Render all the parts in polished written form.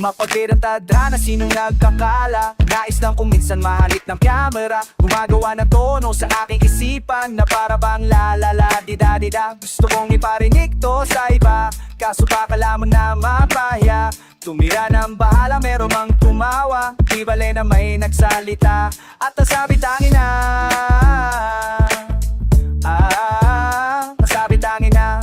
Mapagpirang tadhana, sinong nagkakala? Nais lang kung minsan mahalit ng kamera, gumagawa ng tono sa aking isipan na para bang la-la-la-di-da-di-da. Gusto kong iparinig to sa iba, kaso baka lamang na mapaya. Tumira ng bahala, meron mang tumawa, di bale na may nagsalita. At nasabi tangin na, nasabi tangin na.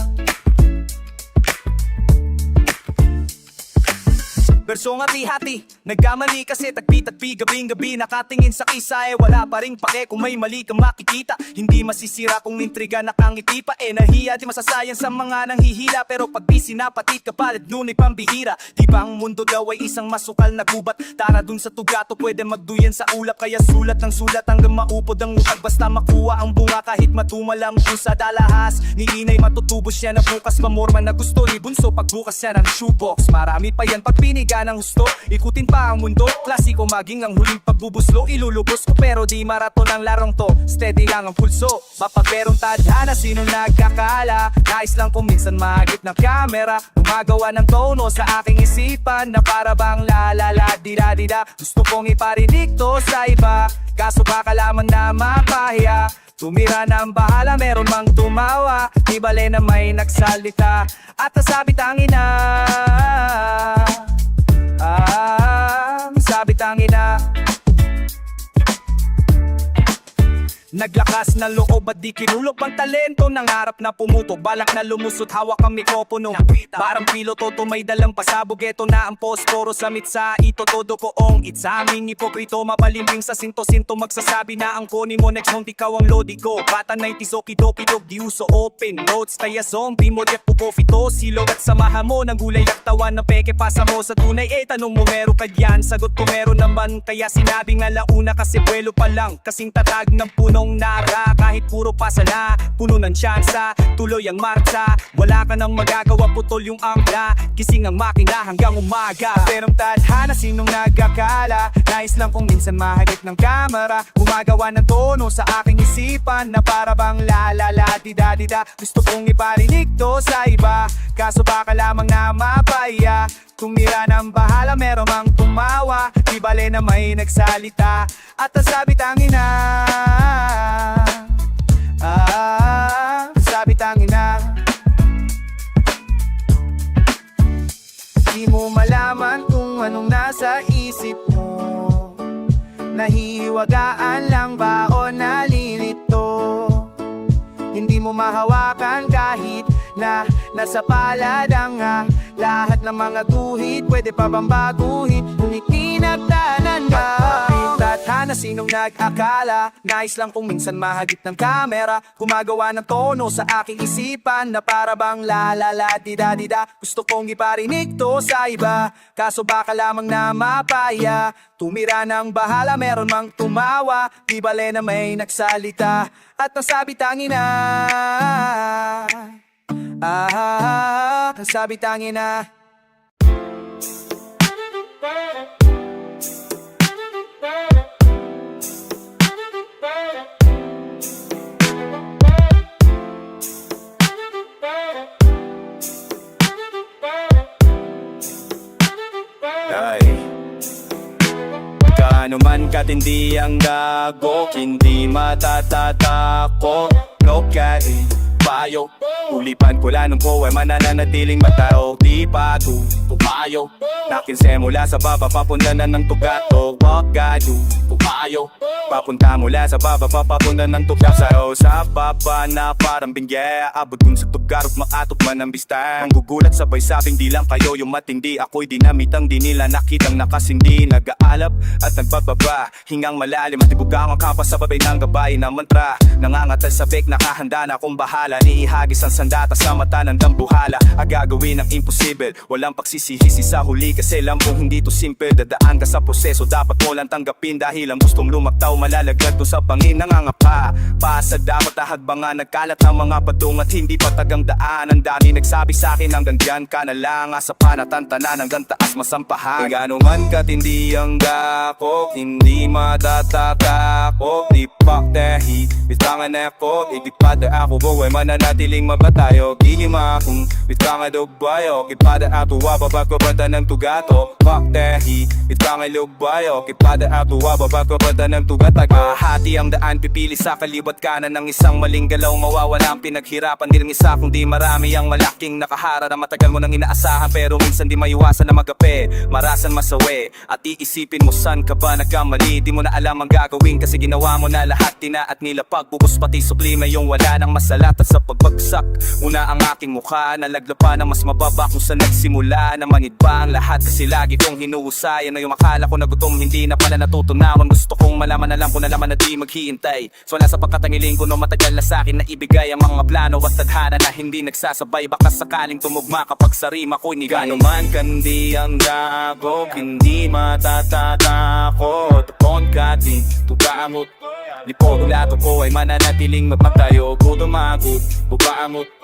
Bersong hati-hati, nagkamali kasi tagpi-tagpi, gabing-gabi nakatingin sa kisa, wala pa ring pake kung may mali kang makikita. Hindi masisira kung intriga nakangiti pa, nahiya di masasayang sa mga nanghihila. Pero pag di sinapatit kapalit nuna'y pambihira. Di ba ang mundo daw ay isang masukal na gubat? Tara dun sa tugato, pwede magduyan sa ulap. Kaya sulat ng sulat hanggang maupod ang utag, basta makuha ang bunga kahit matumalam kung sa dalahas. Ni inay matutubos siya na bukas, mamorma na gusto ni bunso pagbukas siya ng shoebox. Marami pa yan pag piniga ng husto, ikutin pa ang mundo. Klasiko maging ang huling pagbubuslo, ilulubos ko pero di maraton ang larong to. Steady lang ang pulso, mapagperong tadhana, sinong nagkakala? Nais lang kung minsan mahagip ng kamera, gumagawa ng tono sa aking isipan na para bang la-la-la-di-da-di-da. Gusto kong iparinig to sa iba, kaso baka lamang na mapahiya. Tumira ng bahala, meron mang tumawa, di bale na may nagsalita. At nasabi tangin na, sabi tangin na. Naglakas na loob at di kinulog ang talento, nangarap na pumutok, balak na lumusot, hawak ang mikropono. Parang piloto to may dalang pasabog, eto na ang posporo sa mitsa. Ito todo koong itsaming ipokrito, mapalimbing sa sinto-sinto, magsasabi na ang kunin mo next month ikaw ang lodi ko. Bata 90s okidoki-dog, di uso open notes, taya zombie mo jet pupofito. Silog at samahan mo ng gulay laktawan na peke, pasa mo sa tunay. Tanong mo meron ka diyan, sagot ko meron naman. Kaya sinabi nga launa kasi buwelo pa lang, kasing tatag ng punong nara. Kahit puro pasa na, puno ng tsansa, tuloy ang marcha. Wala ka nang magagawa, putol yung angla, kising ang makina hanggang umaga. Perong tadhana, sinong nagkakala? Nais lang kung minsan mahagip ng kamera, gumagawa ng tono sa aking isipan na para bang la-la-la-di-da-di-da. Gusto kong iparinig to sa iba, kaso baka lamang na mapaya. Tumira ng bahala, meron mang tumawa, di bale na may nagsalita. At nasabi tangin na, sabi tangin na. Di mo malaman kung anong nasa isip mo, nahihiwagaan lang ba o nalilito? Hindi mo mahawakan kahit na nasa palad ang lahat ng mga guhit, pwede pa bang baguhin? Ngunit tinagtanan ba? Tadhana, sinong nag-akala? Nais lang kung minsan mahagip ng kamera, gumagawa ng tono sa aking isipan na para bang la-la-la-di-da-di-da. Gusto kong iparinig to sa iba, kaso baka lamang na mapaya. Tumira ng bahala, meron mang tumawa, di bale na may nagsalita. At nasabi tangin na, sabi tangin na. Gaano man katindi ang gago, hindi matatatakot. Look at it, payo, ulipan ko lang ng poema na nanatiling matao. Di pa tumayo, nakinse mula sa baba papunta na ng tugato. What God do, pumayo, papunta mula sa baba papunta ng tugato. Sa baba na parang bingge, abot kung sa tugarot makatok man ang bistang. Gugulat sabay sabing di lang kayo yung matindi, ako'y dinamitang di nila nakitang nakasindi. Nag-aalap at nagbababa, hingang malalim at ibugang ang kapas sa babay ng gabay na mantra. Nangangatal sa bek, nakahanda na akong bahala. Niihagis ang sandata sa mata ng dambuhala. Agagawin ang imposible, walang pagsisihisi sa huli kasi lambong hindi to simple. Dadaan ka sa proseso, dapat mo lang tanggapin dahil ang gustong lumaktaw malalaglag to sa pangin. Nangangapa, paasa dapat ahagbangan, nagkalat ng mga padung at hindi patagang daan. Ang dami nagsabi sa akin hanggang dyan ka na lang, asa pa natantanan hanggang taas masampahan. Gaano man katindi ang dako, hindi matatatakot. Di paktehi, bitangan ako, igipada ako, buhay mananatiling mabatayo. Gigima akong bitangan daw lugbayo Kipada atuwa babag babada ng tugato Baktehi, itangay lugbayo Kipada atuwa babag babada ng tugatag Mahati ang daan, pipili sa kaliwat kanan ng isang maling galaw Mawawala ang pinaghirapan, di lang isa kundi marami ang malaking nakahara Na matagal mo nang inaasahan pero minsan di maiwasan na magape Marasan masawi at iisipin mo saan ka ba nagkamali Di mo na alam ang gagawin kasi ginawa mo na lahat Tina at nilapag, bubos pati supli Mayong wala nang masalat at sa pagbagsak Una ang aking mukha, nalagla pa na mas mababa Kung saan nagsimula, namanid ba ang lahat Kasi lagi kong hinuhusayan na yung akala ko na gutom Hindi na pala natutunawan, gusto kong malaman alam ko na laman na di maghihintay So wala sa pagkatangiling ko no matagal na sa'kin na ibigay Ang mga plano at tadhana na hindi nagsasabay Baka sakaling tumugma kapag sa rima ko'y nigay Gano man kandi ang dagok, hindi matatatakot Upon kati, tugamot Lipo lato ko ay mananatiling magpatayo Gudumagot, bubaangot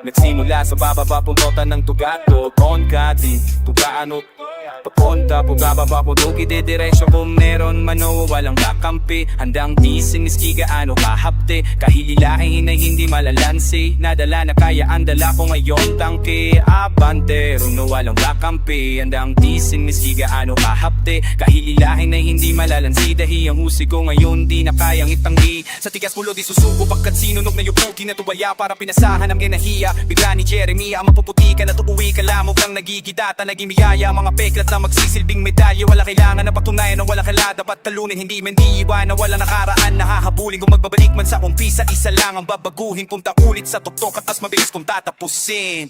Nagsimula sa bababa puntotan ng tugato Konkati, tugaanot Papunta po bababa po dugi didiretso Kung meron man o walang kakampi Handang dising iski gaano kahapte Kahililahin ay hindi malalansi Nadala na kaya ang dala ko ngayon tangke Abante, no walang kakampi Handang dising iski gaano kahapte Kahililahin ay hindi malalansi Dahi ang husig ko ngayon di na kayang itanggi Sa tigas pulo di susuko pagkat sinunog na yung puti na tuwaya Para pinasahan ang ginahiya Bigla ni Jeremy ang mapuputi ka na tuuwi ka lamog Ang nagigidata nagimiyaya Mga peklat na magsisilbing medalye Wala kailangan na patunayan ng wala kala Dapat talunin hindi man di iwan na wala nakaraan Nahahabulin kung magbabalik man sa umpisa Isa lang ang babaguhin Punta ulit sa tuktok at mas mabilis kung tatapusin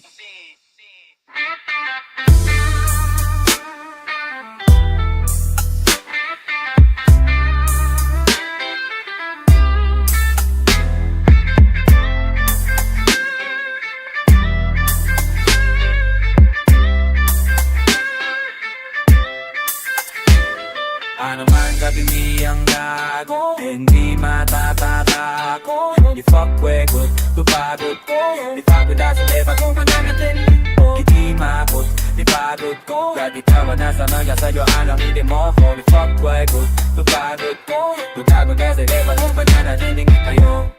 Ano man katindi ang gago Hindi matatatako Di fuckwekot, tupagod Di pagod sa lepa kung pananatin Hindi makot, di pagod Gagitawa na sa mga sa'yo Anong hindi mo ko Di fuckwekot, tupagod Tutagod na sa lepa kung pananatin kayo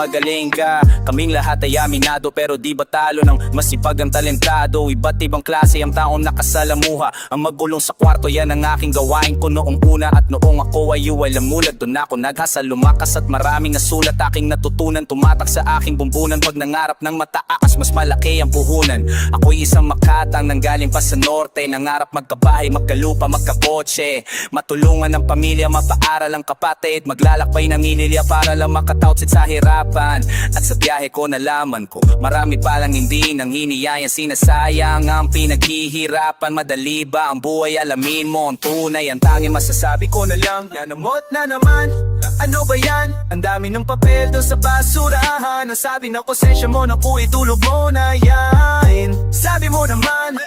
magaling ka Kaming lahat ay aminado Pero di ba talo ng masipag ang talentado Iba't ibang klase ang taong nakasalamuha Ang magulong sa kwarto yan ang aking gawain ko Noong una at noong ako ay uway lamulat Doon ako naghasal lumakas at maraming nasulat Aking natutunan tumatak sa aking bumbunan Pag nangarap ng mataas mas malaki ang puhunan Ako'y isang makatang nanggaling pa sa norte Nangarap magkabahay, magkalupa, magkakotse Matulungan ang pamilya, mapaaral ang kapatid Maglalakbay ng inilya para lang makatautsit sa hirap at sa biyahe ko nalaman ko Marami palang hindi nang hiniyayan Sinasayang ang pinaghihirapan Madali ba ang buhay alamin mo Ang tunay ang tanging masasabi ko na lang Nanamot na naman Ano ba yan? Ang dami ng papel doon sa basurahan Ang sabi na konsensya mo na po itulog mo na yan Sabi mo naman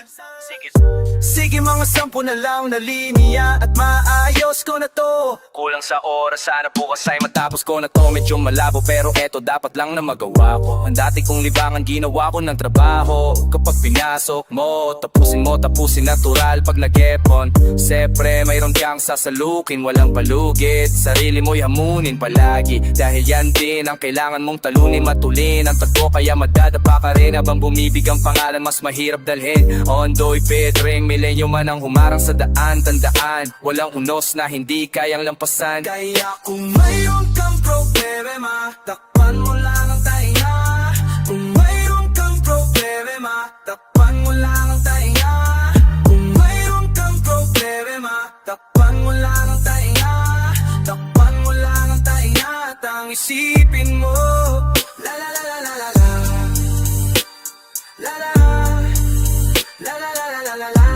Sige mga 10 na lang na linya At maayos ko na to Kulang sa oras, sana bukas ay matapos ko na to Medyo malabo pero eto dapat lang na magawa ko Ang dati kong libangan ginawa ko ng trabaho Kapag pinasok mo, tapusin natural pag nag-epon Siyempre mayroon kang sasalukin, walang palugit Sarili mo'y hamunin palagi Dahil yan din ang kailangan mong talunin Matulin ang tagpo kaya madadapa ka rin Habang bumibig ang pangalan mas mahirap dalhin Ondoy, Pedring, milenyo man ang humarang sa daan Tandaan, walang unos na hindi kayang lampasan Kaya kung mayroon kang problema Takpan mo lang ang tainga Kung mayroon kang problema Takpan mo lang ang tainga Kung mayroon kang problema Takpan mo lang ang tainga Takpan mo lang ang tainga At ang isipin mo La la la la la la la La la La la la la la la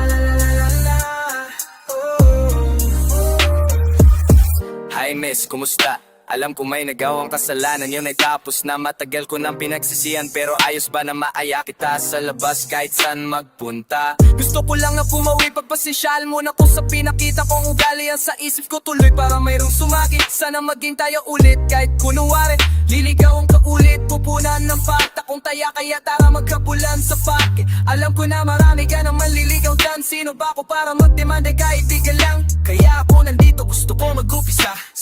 Hi miss, kumusta? Alam ko may nagawang kasalanan yun ay tapos na Matagal ko nang pinagsisihan pero ayos ba na maaya kita sa labas kahit saan magpunta Gusto ko lang na pumawi pagpasensyal mo na kung sa pinakita kong ugali Ang sa isip ko tuloy para mayroong sumagi Sana maging tayo ulit kahit kunwari Liligaw ang kaulit, pupunan ng fakta Kung taya kaya tara magkapulan sa pake Alam ko na marami ka nang manliligaw dyan Sino ba ako para magdemanda kahit di ka lang Kaya ako nandito gusto ko mag-group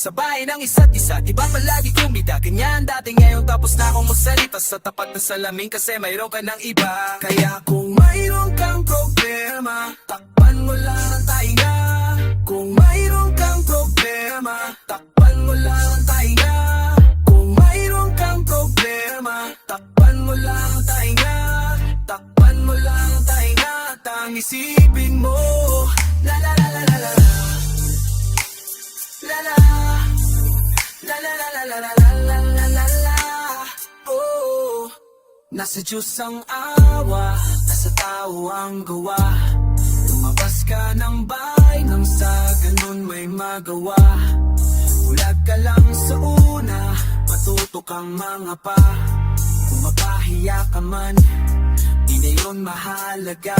sa bahay ng isa't isa. Di ba palagi kumida, ganyan dati ngayon tapos na akong magsalita sa tapat ng salamin kasi mayroon ka ng iba. Kaya kung mayroon kang problema, takpan mo lang ang tainga. Kung mayroon kang problema, takpan mo lang ang tainga. Kung mayroon kang problema, takpan mo lang ang tainga. Takpan mo lang ang tainga at ang isipin mo, la la la la la la la la la la la la la la la la la la. Oh, nasa Diyos ang awa, nasa tao ang gawa. Lumabas ka ng bahay nang sa ganun may magawa. Bulag ka lang sa una, matuto kang mga pa. Kung mapahiya ka man, di na yun mahalaga.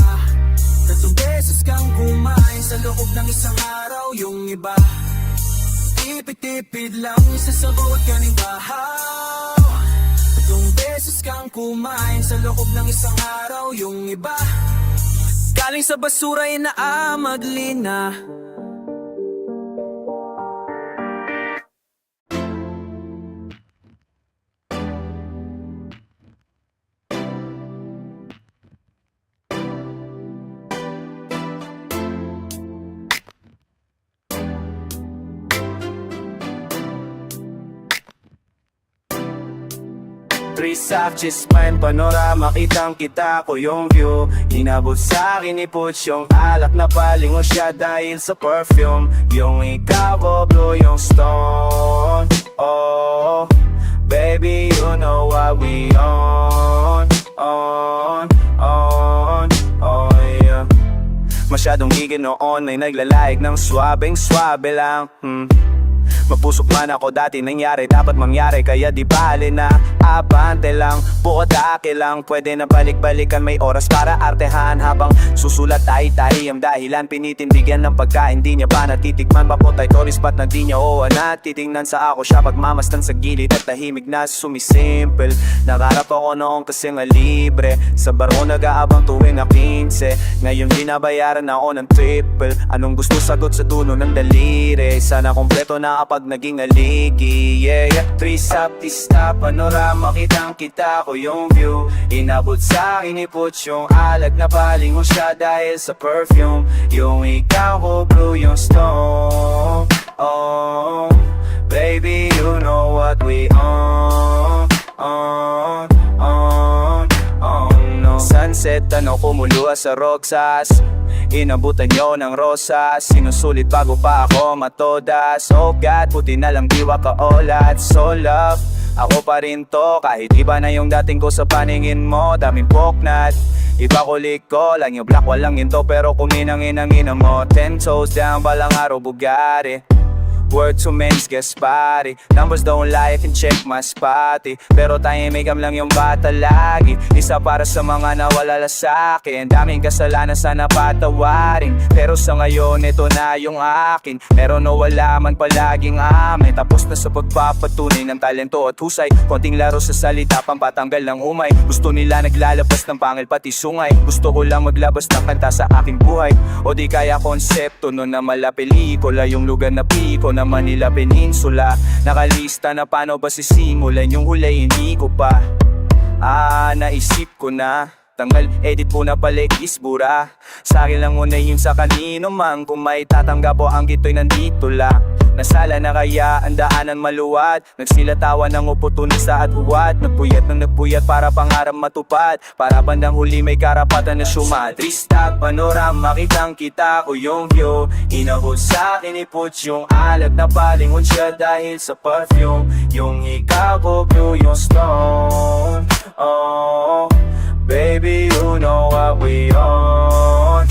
3 beses kang kumain sa loob ng isang araw, yung iba tipid-tipid lang sa sagot ka ng bahaw. 3 beses kang kumain sa loob ng isang araw, yung iba galing sa basura inaamadli na. Three Sachets, mine panorama, kitang kita ko yung view. Inabot sa akin ni Puts yung alak na palingon siya dahil sa perfume. Yung ikaw ko blue yung stone. Oh, baby you know what we on. Oh yeah. Masyadong higin noon ay naglalayag ng swabeng-swabe lang. Mapusok man ako dati nangyari, dapat mangyari kaya di bali na. Abante lang, bukod ake lang. Pwede na balik-balikan, may oras para artehan. Habang susulat tahi-tahi ang dahilan, pinitindigan ng pagkain di niya ba natitikman. Papotay tourist spot na di niya oo na titingnan sa ako siya pagmamastan sa gilid at tahimik na sumisimple. Nakarap ako noong kasi nga libre, sa baro nag-aabang tuwing na 15. Ngayon binabayaran ako ng triple. Anong gusto sagot sa dulo ng daliri? Sana kompleto na kapag naging aligi, yeah. 3 Saptista, panorama, kitang kita ko yung view. Inabot sa akin ni Puts yung alag na palingon siya dahil sa perfume. Yung ikaw ko blue yung stone. Oh, baby you know what we on. No. Sunset, ano kumuluha sa Roxas. Inabutan nyo ng rosas, sinusulit bago pa ako matodas. Oh God, puti na lang diwa ka olat. So love, ako pa rin to, kahit iba na yung dating ko sa paningin mo. Daming poknat, iba kulik ko, lang yung black walang ginto. Pero kung inang-ina mo, 10 toes down, balang araw Bugatti. Word to men's guest party. Numbers don't lie, can check my spotty. Pero tahimikam lang yung bata lagi. Isa para sa mga nawala sa akin. Daming kasalanan sana patawarin. Pero sa ngayon ito na yung akin. Meron o wala man palaging amin. Tapos na sa pagpapatunay ng talento at husay. Konting laro sa salita, pampatanggal ng umay. Gusto nila naglalabas ng pangil pati sungay. Gusto ko lang maglabas ng kanta sa aking buhay. O di kaya konsepto no na mala pelikula. Yung lugar na piko na Manila Peninsula. Nakalista na paano ba sisimulan yung huli, hindi ko pa naisip ko na. Tanggal, edit po na pala isbura. Sa akin lang muna yung sa kanino man. Kung may tatanggap po ang gito'y nandito lang. Nasala na kaya ang daanan maluwad. Nagsilatawa ng uputunan sa at huwad. Nagpuyat ng nagpuyat para pangarap matupad. Para bandang huli may karapatan na sumad. Trista, panorama, kitang kita ko yung view. Inabot sa akin ni Puts yung alag na palingon siya dahil sa perfume. Yung ikaw ko blue yung stone. Oh, baby you know what we on.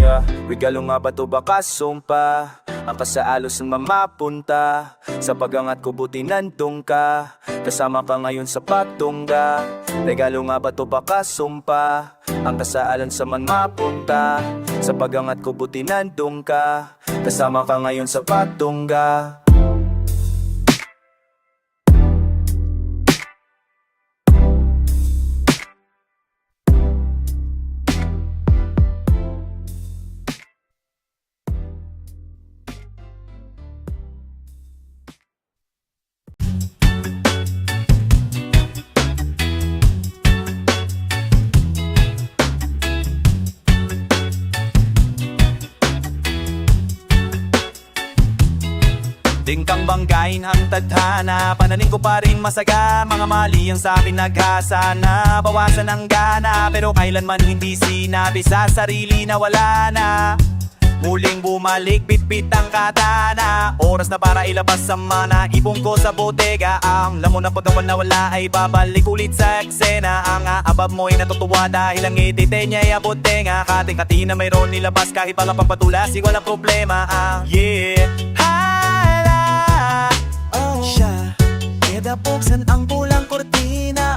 Yeah. Regalo nga ba to baka sumpa? Ang kasaalos ng mamapunta. Sa pagangat ko buti nandun ka. Kasama ka ngayon sa patungga. Regalo nga ba to baka sumpa? Ang kasaalan sa man mapunta. Sa pagangat ko buti nandun ka. Kasama ka ngayon sa patungga. Din kang banggain ang tadhana, pananin ko pa rin masaga. Mga mali ang sa akin naghasa na bawasan ang gana, pero kailanman hindi sinabi sa sarili na wala na. Muling bumalik, bit-bit ang katana. Oras na para ilabas ang mana, ipong ko sa bodega. Ang lamon na pagkawan na wala ay babalik ulit sa eksena. Ang aabab mo ay natutuwa dahil ang itite niya ay abot tenga. Kating-kati na mayroon nilabas kahit pala pampatulas, walang problema. Yeah, hala, oh, siya kaya buksan ang pulang kortina.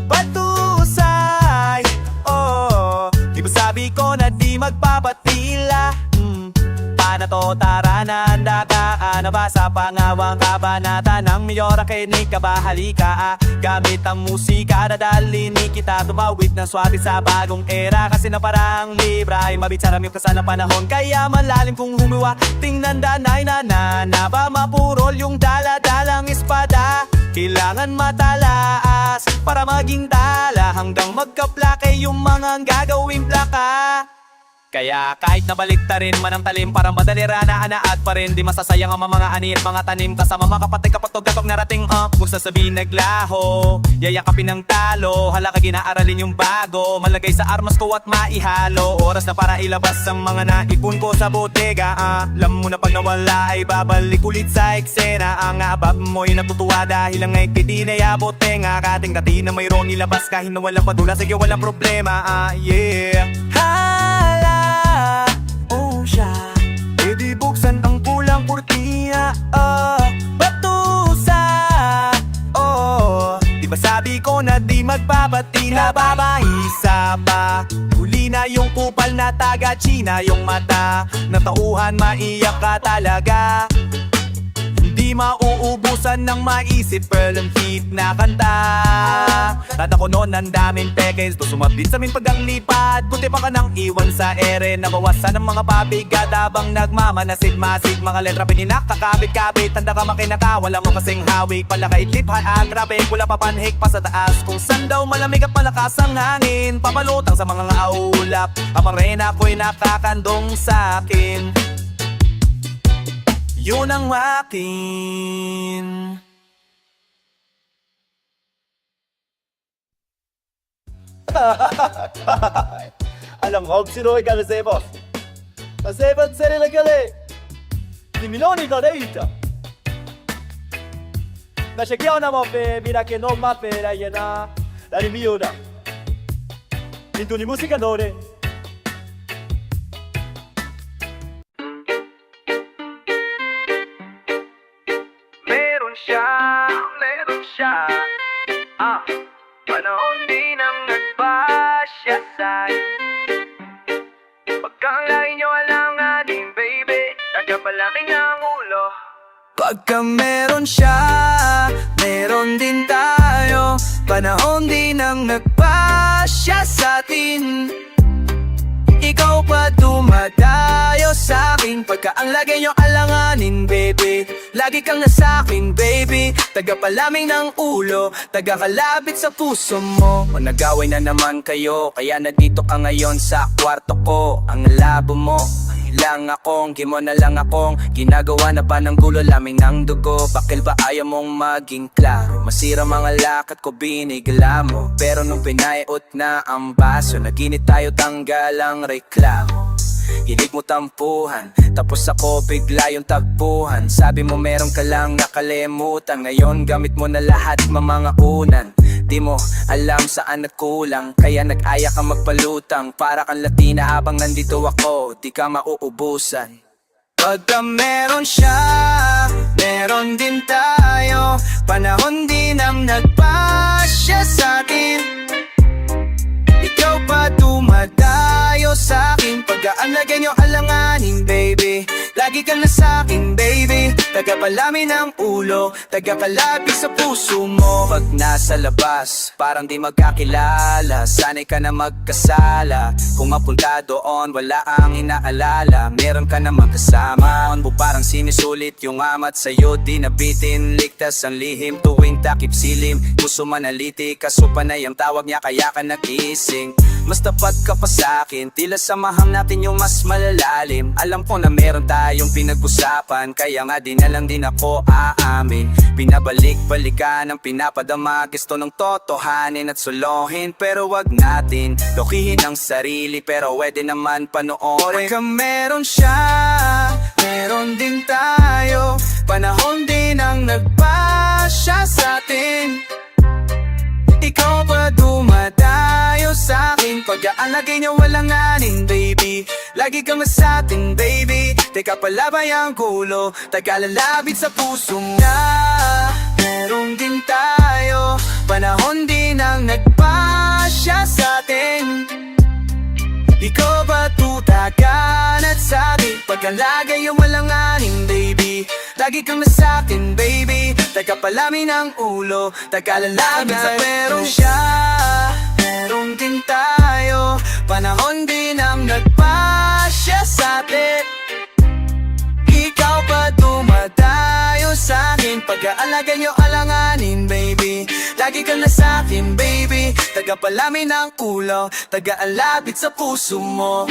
Patusay, oh, di ba sabi ko na di magpapatila? Paano to, tara na, handa ka nabasa pangawang kabanata ng Mayora Kinig ka ba, halika gamit ang musika, dadalhin kita tumawid ng swati sa bagong era. Kasi na parang libra ay mabitsara yung kasal na panahon, kaya malalim kung humiwa. Tingnan danay na ba mapurol yung dala-dalang espada. Kailangan matalaas para maging tala, hanggang magkaplake yung mga gagawing plaka. Kaya kahit nabaliktarin man ang talim, para madali rana at pa rin di masasayang ang mga ani at mga tanim. Kasama mga kapatid kapag gatog narating kung sasabihin naglaho, yayakapin ng talo. Halaka ginaaralin yung bago, malagay sa armas ko at maihalo. Oras na para ilabas ang mga naipon ko sa botega. Alam mo na pag nawala ay babalik ulit sa eksena. Ang abab mo'y natutuwa dahil ang ikiti na yabot tenga. Kating-kati na mayroon nilabas kahit na walang padula, sige walang problema. Yeah, oh siya, pwede buksan ang pulang kurtina. Batusa, oh, di ba sabi ko na di magpapatila? Babaisa pa, huli na yung kupal na taga China. Yung mata na tauhan, maiyak ka talaga. Hindi mauubusan ng maisip, pearl and feet na kanta. Tata ko noon ang daming tekes, to sumabit sa aming pagdanglipad. Buti pa ka nang iwan sa ere, nabawasan ng mga pabigat. Habang nagmamanasid-masig, mga letra pininakakabit-kabit. Tanda ka makinaka, wala mo kasing hawik. Palakaitlip, grabe, wala pa panhik pa sa taas. Kung saan daw malamig at malakas ang hangin, papalutang sa mga aulap. Ang rena ko'y nakakandong sa'kin, yun ang akin. Alam ko, sinoy ka na sebos. Nasebot sa nila gali. Di miloni ka dito. Nasyakiyaw na mo pe, binake no mape na yan na. Dari miyo na. Ito ni musika dore. Meron siya, panahon din ang nagpasya sa'yo. Pagkalaki nyo alanganin, baby, nagkapalaki ng ulo. Pagka meron siya, meron din tayo. Panahon din ang nagpasya sa'tin. Ikaw pa dumadayo sa'kin, pagka ang lagi nyo alanganin, baby. Lagi kang nasa'kin, baby. Tagapalamig ng ulo, tagakalapit sa puso mo. O nag-away na naman kayo, kaya nandito ka ngayon sa kwarto ko. Ang labo mo, lang akong, gimo na lang akong ginagawa na ba ng gulo, laming ng dugo. Bakil ba ayaw mong maging klaro? Masira mga lakat ko, binigla mo. Pero nung pinaiot na ang baso, naginit tayo, tanggal ang reklamo. Hilig mo tampuhan, tapos ako bigla yung tagpuhan. Sabi mo meron ka lang nakalimutan, ngayon gamit mo na lahat mga unan. Di mo alam saan nagkulang, kaya nag-aya kang magpalutang. Para kang Latina habang nandito ako, di ka mauubusan. Pagka meron siya, meron din tayo. Panahon din ang nagpasya sa'tin. Ikaw pa dumadayo sa'kin, pagka ang lagay nyo alanganin, baby. Lagi ka na sa'kin, baby. Tagapalami ng ulo, tagakalabi sa puso mo. Pag nasa labas, parang di magkakilala. Sanay ka na magkasala. Kung mapunta doon, wala ang inaalala. Meron ka namang kasama on mo, parang sinisulit yung amat sa'yo. Di nabitin, ligtas ang lihim tuwing takip silim. Puso manaliti, kaso panay ang tawag niya, kaya ka nagising. Mas tapat ka pa sa'kin, tila samahan natin yung mas malalalim. Alam ko na meron tayong pinag-usapan, kaya nga di na lang din ako aamin. Pinabalik-balikan ang pinapadama, gusto ng totohanin at solohin. Pero wag natin lokihin ang sarili, pero pwede naman panoorin. Pagka meron siya, meron din tayo. Panahon din ang nagpasya sa'tin. Ikaw ba dumadayo sa'kin? Pag-aalagay niya walang anin, baby. Lagi kang sa'tin, baby. Teka pala ba yung gulo? Taga-lalapit sa puso na meron din tayo. Panahon din ang nagpasya sa'tin. Ikaw ba tutagan at sa'kin? Pag-alagay yung walang anin, baby. Lagi kang sa'kin, baby. Tagapalamin ang ulo, taga-lalapit sa meron siya, meron din tayo. Panahon din ang nagpasya sa'tin. Ikaw ba dumadayo sa'kin? Pag-aalaga niyo alanganin, baby. Lagi ka na sa'kin, baby. Tagapalamin ang ulo, taga-alapit sa puso mo.